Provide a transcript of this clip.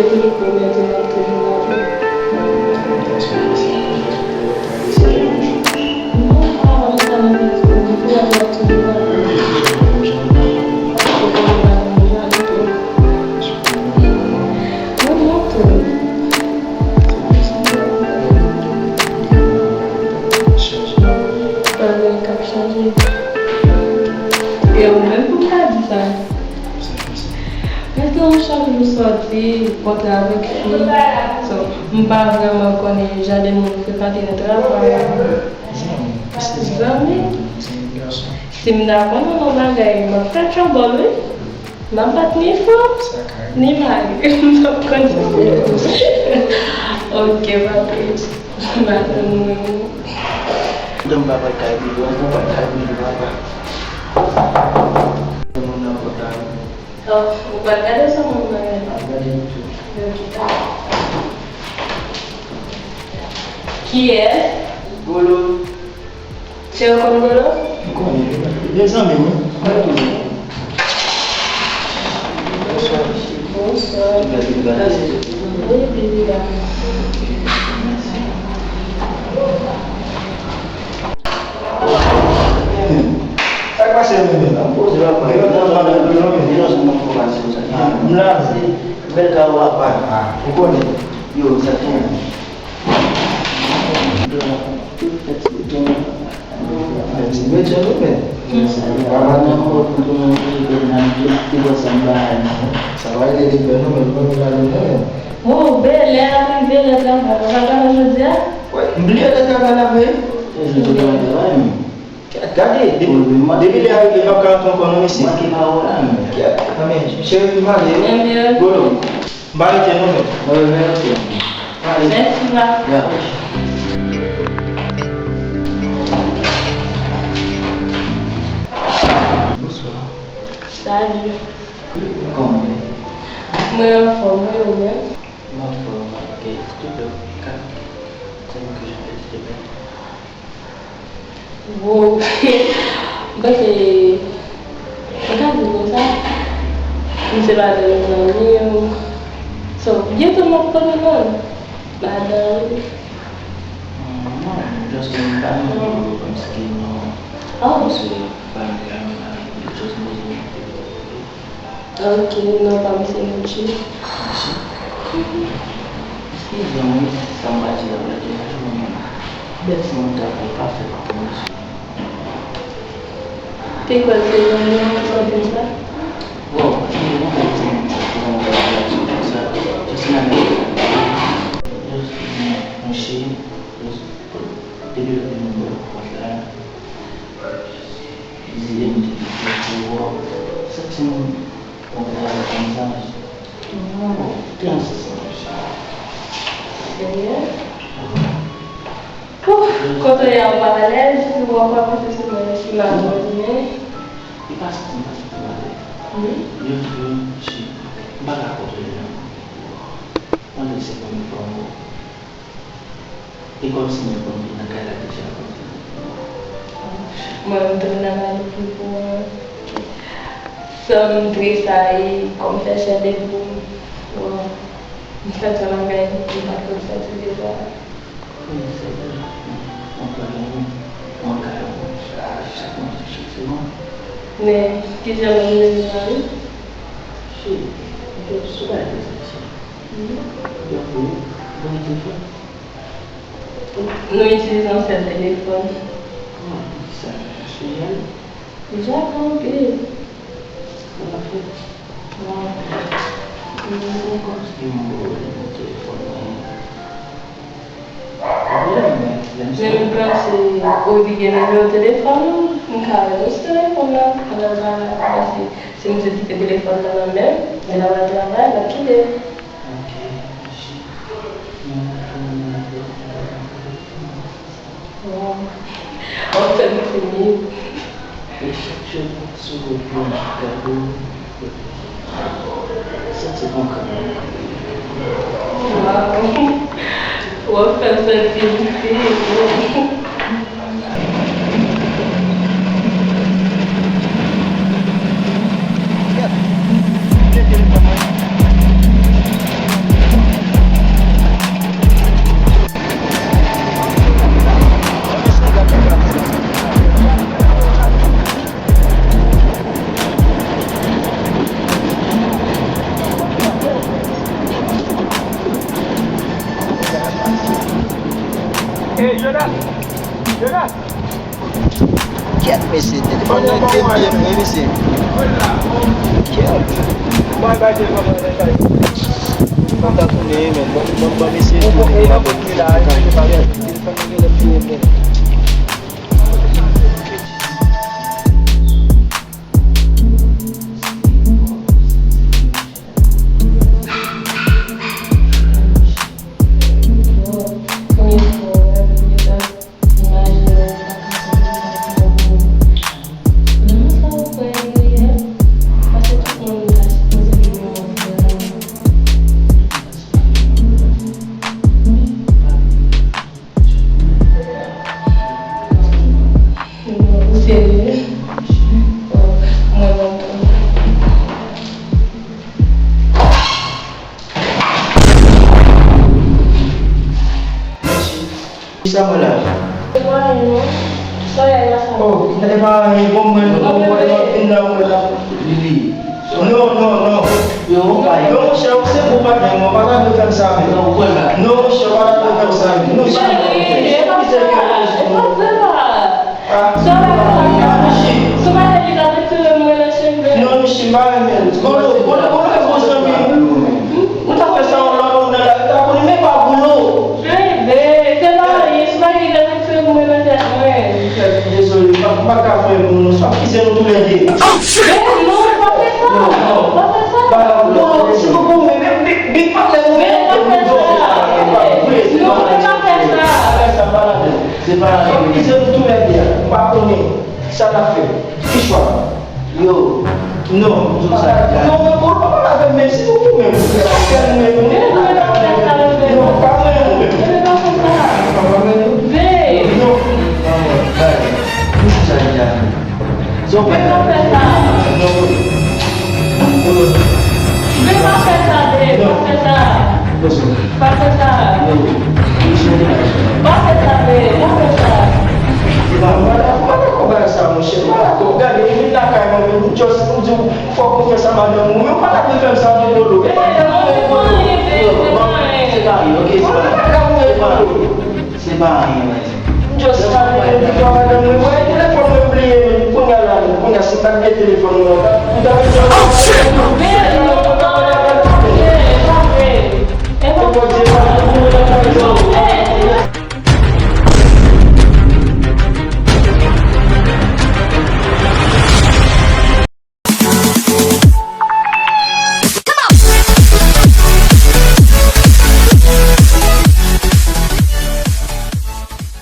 toujours pour maintenant toujours là. Eu mesmo bocado, sabe? Mas não chamo de sorte, encontrar avec lui. So, me parle vraiment qu'on est déjà des gens qui font de travail. Se me dá conta, não dá ganho, mas para trabalhar, não bate nem fome, nem mais. Não consigo. Ok, mas não. Udah bapak kayak gitu, bapak kayak gitu bapak. Mana kota? Oh, bukan ada sama mana? Ada di itu. Qui est? Golo. C'est au Congolo? Des amis, Bonsoir. Oui, évidemment. Tá passando mesmo. Não pode ir para ele. Não, não informação saja. Não, se mereka apa? Bukan. Yo, saja. Baca apa? Karena mau untuk dengan tiga sampai sampai jadi benar. Oh, belle, ela belle là, ela me dire. Beli ada kakak apa? Cadê? Deveria haver uma carta econômica. Mas que mal lá, amém. Chega de malha. Golo. Bari tem nome. Merci là. Salut. Como? Moi, forme, ou bien? Uma forma que tudo cá. Sempre que já fez de bem. Bon, bah c'est regarde comme ça, je sais pas de l'année, so bientôt mon premier nom, bah Non, just one time from skin oh, just moving. ok, non pas mais c'est mon chien. Si jamais somebody already has one, that's not that perfect. T'es quoi, c'est le nom comme ça? Wow, you know just machine, just deliver the number of that. Easy to work. Something of that no, things. Sérieux? Quand on est en parallèle, je vois pas plus de ce qui m'a donné. Il passe comme ça. Oui. Je suis pas d'accord. On ne sait pas comment. Et comme si nous avons une carrière déjà. Moi, je me donne la main depuis pour some travail, comme faire chez les bouts. En fait, on a gagné pas comme ça tous les jours. Mais, qui j'ai amené les amis? Nous utilisons ce téléphone. Déjà compris. J'aime bien c'est obligé au téléphone, on carré ce téléphone là, c'est une petite téléphone dans la main, mais là on travaille, la kite. On fait le fini. C'est bon quand même. On va faire ça le fini. Get me see. Let me see. Sama lah. Oh, kita memang momen pindah Lili. No. Yo, saya bukan yang mau pada bukan sami. No, saya bukan sami. No, Oh shit!